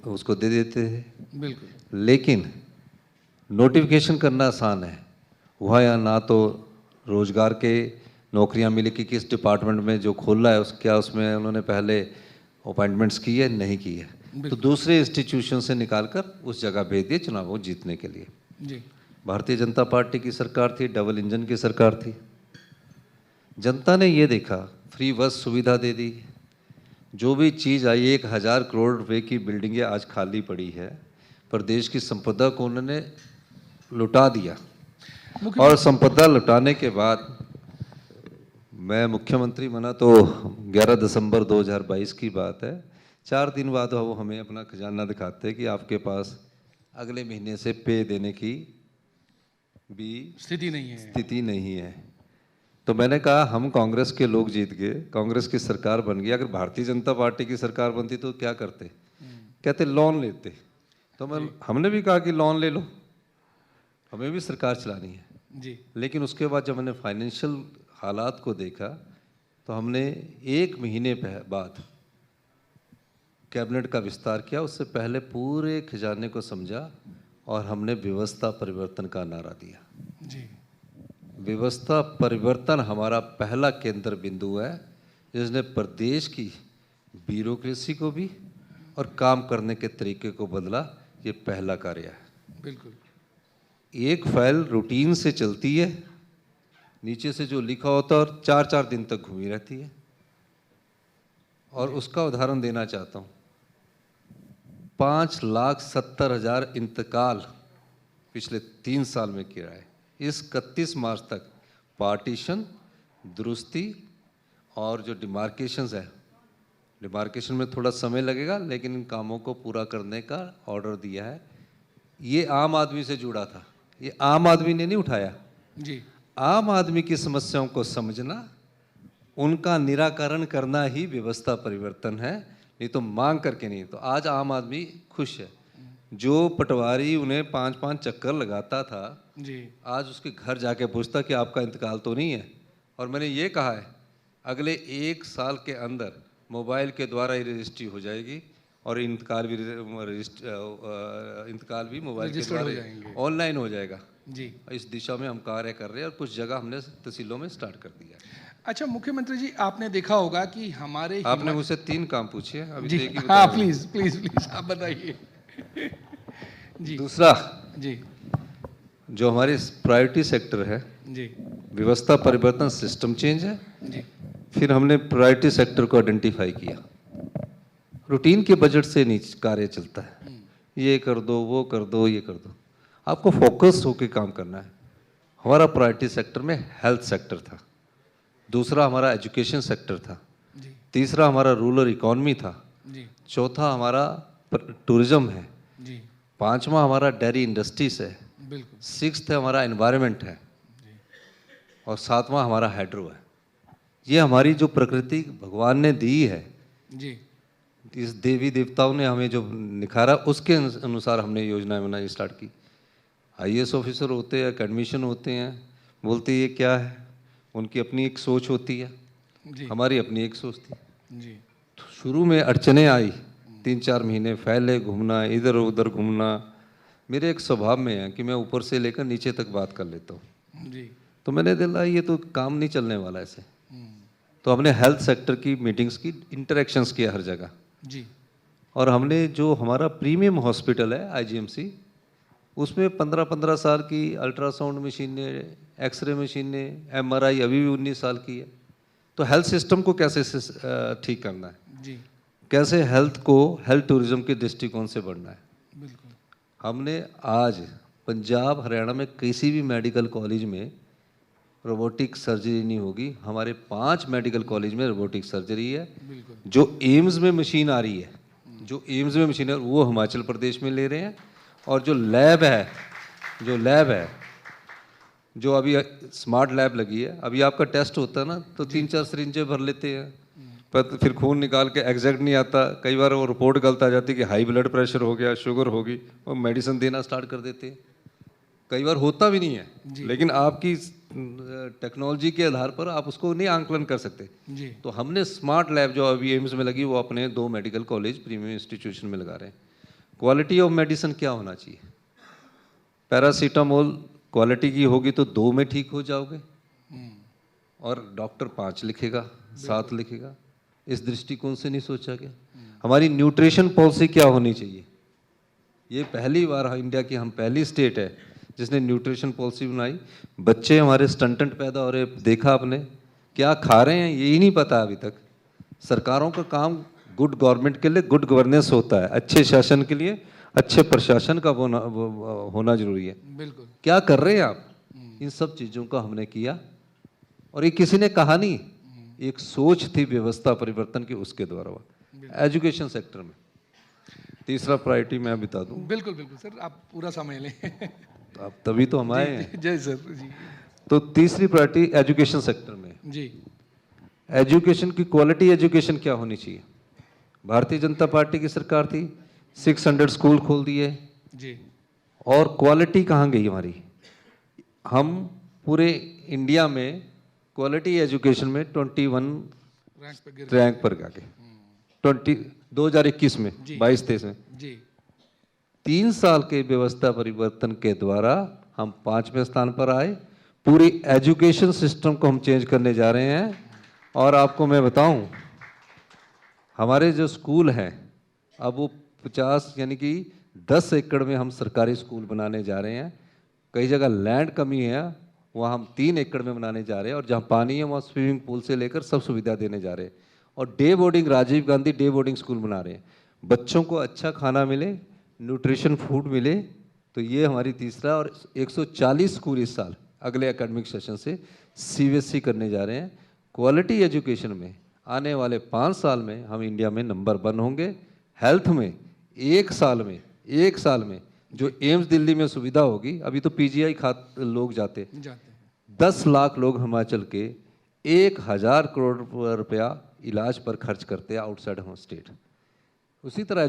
उसको दे देते थे। बिल्कुल। लेकिन नोटिफिकेशन करना आसान है, वहाँ या ना तो रोजगार के नौकरियां मिली कि किस डिपार्टमेंट में जो खोल रहा है क्या उसमें उन्होंने पहले अपॉइंटमेंट्स की है, नहीं की है, तो दूसरे इंस्टीट्यूशन से निकालकर उस जगह भेज दिए चुनाव जीतने के लिए। जी। भारतीय जनता पार्टी की सरकार थी, डबल इंजन की सरकार थी। जनता ने ये देखा, फ्री बस सुविधा दे दी, जो भी चीज़ आई 1000 करोड़ रुपए की बिल्डिंगें आज खाली पड़ी है, पर देश की संपदा को उन्होंने लुटा दिया। और संपदा लुटाने के बाद मैं मुख्यमंत्री बना तो 11 दिसंबर 2022 की बात है। 4 दिन बाद वो हमें अपना खजाना दिखाते हैं कि आपके पास अगले महीने से पे देने की भी स्थिति नहीं है। तो मैंने कहा हम कांग्रेस के लोग जीत गए, कांग्रेस की सरकार बन गई, अगर भारतीय जनता पार्टी की सरकार बनती तो क्या करते? कहते लोन लेते। तो हमने भी कहा कि लोन ले लो, हमें भी सरकार चलानी है जी। लेकिन उसके बाद जब मैंने फाइनेंशियल हालात को देखा तो हमने 1 महीने बाद कैबिनेट का विस्तार किया। उससे पहले पूरे खजाने को समझा और हमने व्यवस्था परिवर्तन का नारा दिया। जी। व्यवस्था परिवर्तन हमारा पहला केंद्र बिंदु है, जिसने प्रदेश की ब्यूरोक्रेसी को भी और काम करने के तरीके को बदला। ये पहला कार्य है। बिल्कुल। एक फाइल रूटीन से चलती है, नीचे से जो लिखा होता है और 4-4 दिन तक घूमी रहती है। और उसका उदाहरण देना चाहता हूँ, 5,70,000 इंतकाल पिछले 3 साल में किया है। इस 31 मार्च तक पार्टीशन, दुरुस्ती और जो डिमार्केशंस है, डिमार्केशन में थोड़ा समय लगेगा लेकिन इन कामों को पूरा करने का ऑर्डर दिया है। ये आम आदमी से जुड़ा था, ये आम आदमी ने नहीं उठाया जी। आम आदमी की समस्याओं को समझना, उनका निराकरण करना ही व्यवस्था परिवर्तन है, नहीं तो मांग करके नहीं। तो आज आम आदमी खुश है। जो पटवारी उन्हें 5-5 चक्कर लगाता था जी, आज उसके घर जाके पूछता कि आपका इंतकाल तो नहीं है। और मैंने ये कहा है अगले 1 साल के अंदर मोबाइल के द्वारा ही रजिस्ट्री हो जाएगी और इंतकाल भी मोबाइल के द्वारा ऑनलाइन हो जाएगा। जी। इस दिशा में हम कार्य कर रहे हैं और कुछ जगह हमने तहसीलों में स्टार्ट कर दिया है। अच्छा मुख्यमंत्री जी, आपने देखा होगा कि हमारे आपने मुझसे 3 काम पूछे हैं, अभी जी, तो एक ही हाँ प्लीज प्लीज प्लीज आप बताइए। जी। दूसरा जी। जो हमारे प्रायोरिटी सेक्टर है, जी। व्यवस्था परिवर्तन, सिस्टम चेंज है। जी। फिर हमने प्रायोरिटी सेक्टर को आइडेंटिफाई किया। रूटीन के बजट से नहीं कार्य चलता है, ये कर दो, वो कर दो, ये कर दो। आपको फोकस होकर काम करना है। हमारा प्रायोरिटी सेक्टर में हेल्थ सेक्टर था, दूसरा हमारा एजुकेशन सेक्टर था, तीसरा हमारा रूरल इकोनॉमी था, चौथा हमारा टूरिज्म है, पांचवा हमारा डेयरी इंडस्ट्रीज है, सिक्स्थ हमारा एनवायरनमेंट है और सातवां हमारा हाइड्रो है। ये हमारी जो प्रकृति भगवान ने दी है जी, इस देवी देवताओं ने हमें जो निखारा, उसके अनुसार हमने योजनाएं बनाई स्टार्ट की। आईएएस ऑफिसर होते हैं, एकेडमिशियन होते हैं, बोलते ये क्या है, उनकी अपनी एक सोच होती है जी, हमारी अपनी एक सोच थी जी। तो शुरू में अड़चने आई, 3-4 महीने फैले घूमना, इधर उधर घूमना। मेरे एक स्वभाव में है कि मैं ऊपर से लेकर नीचे तक बात कर लेता हूँ जी। तो मैंने देखा ये तो काम नहीं चलने वाला ऐसे। तो हमने हेल्थ सेक्टर की मीटिंग्स की, इंटरेक्शंस किया हर जगह जी। और हमने जो हमारा प्रीमियम हॉस्पिटल है आईजीएमसी, उसमें 15-15 साल की अल्ट्रासाउंड मशीनें, एक्सरे मशीनें, एमआरआई अभी भी 19 साल की है। तो हेल्थ सिस्टम को कैसे ठीक करना है जी, कैसे हेल्थ को हेल्थ टूरिज्म के दृष्टिकोण से बढ़ना है। बिल्कुल। हमने आज पंजाब हरियाणा में किसी भी मेडिकल कॉलेज में रोबोटिक सर्जरी नहीं होगी, हमारे 5 मेडिकल कॉलेज में रोबोटिक सर्जरी है। जो एम्स में मशीन आ रही है, जो एम्स में मशीन है वो हिमाचल प्रदेश में ले रहे हैं। और जो लैब है, जो अभी स्मार्ट लैब लगी है, अभी आपका टेस्ट होता है ना तो 3-4 सिरिंजें भर लेते हैं, पर फिर खून निकाल के एग्जैक्ट नहीं आता। कई बार वो रिपोर्ट गलत आ जाती है कि हाई ब्लड प्रेशर हो गया, शुगर होगी, और मेडिसिन देना स्टार्ट कर देते हैं। कई बार होता भी नहीं है, जी। लेकिन आपकी टेक्नोलॉजी के आधार पर आप उसको नहीं आंकलन कर सकते। जी तो हमने स्मार्ट लैब जो अभी एम्स में लगी वो अपने 2 मेडिकल कॉलेज प्रीमियम इंस्टीट्यूशन में लगा रहे हैं। क्वालिटी ऑफ मेडिसिन क्या होना चाहिए? पैरासीटामोल क्वालिटी की होगी तो 2 में ठीक हो जाओगे, और डॉक्टर 5 लिखेगा, 7 लिखेगा। इस दृष्टिकोण से नहीं सोचा गया। हमारी न्यूट्रिशन पॉलिसी क्या होनी चाहिए? ये पहली बार इंडिया की हम पहली स्टेट है जिसने न्यूट्रिशन पॉलिसी बनाई। बच्चे हमारे स्टंटेंट पैदा हो रहे, देखा आपने क्या खा रहे हैं यही नहीं पता अभी तक। सरकारों का काम गुड गवर्नमेंट के लिए गुड गवर्नेंस होता है, अच्छे शासन के लिए अच्छे प्रशासन का वो होना जरूरी है। बिल्कुल। क्या कर रहे हैं आप? इन सब चीज़ों का हमने किया, और ये किसी ने कहा नहीं, एक सोच थी व्यवस्था परिवर्तन की, उसके द्वारा हुआ। एजुकेशन सेक्टर में तीसरा प्रायोरिटी मैं बता दूं, बिल्कुल बिल्कुल सर, आप पूरा समय लें। तो आप तभी तो हम आए हैं। जय सर जी। तो तीसरी प्रायोरिटी एजुकेशन सेक्टर में, जी एजुकेशन की क्वालिटी एजुकेशन क्या होनी चाहिए? भारतीय जनता पार्टी की सरकार थी, 600 स्कूल खोल दिए, जी और क्वालिटी कहाँ गई हमारी? हम पूरे इंडिया में क्वालिटी एजुकेशन में 21 रैंक पे गिर रैंक पर आ गए 2021 में, जी। 22-23 में। जी 3 साल के व्यवस्था परिवर्तन के द्वारा हम 5वें स्थान पर आए। पूरी एजुकेशन सिस्टम को हम चेंज करने जा रहे हैं। और आपको मैं बताऊं, हमारे जो स्कूल हैं अब वो 50 यानी कि 10 एकड़ में हम सरकारी स्कूल बनाने जा रहे हैं। कई जगह लैंड कमी है, वहाँ हम 3 एकड़ में बनाने जा रहे हैं, और जहाँ पानी है वहाँ स्विमिंग पूल से लेकर सब सुविधा देने जा रहे हैं। और day boarding, Rajiv Gandhi day boarding school बना रहे हैं। बच्चों को अच्छा खाना मिले, न्यूट्रिशन फूड मिले, तो ये हमारी तीसरा। और 140 स्कूल इस साल अगले एकेडमिक सेशन से CBSE करने जा रहे हैं। क्वालिटी एजुकेशन में आने वाले 5 साल में हम इंडिया में नंबर 1 होंगे। हेल्थ में एक साल में जो एम्स दिल्ली में सुविधा होगी, अभी तो PGI लोग जाते, जाते हैं। 10 लाख लोग हिमाचल के 1000 करोड़ रुपया इलाज पर खर्च करते हैं आउटसाइड हम स्टेट। उसी तरह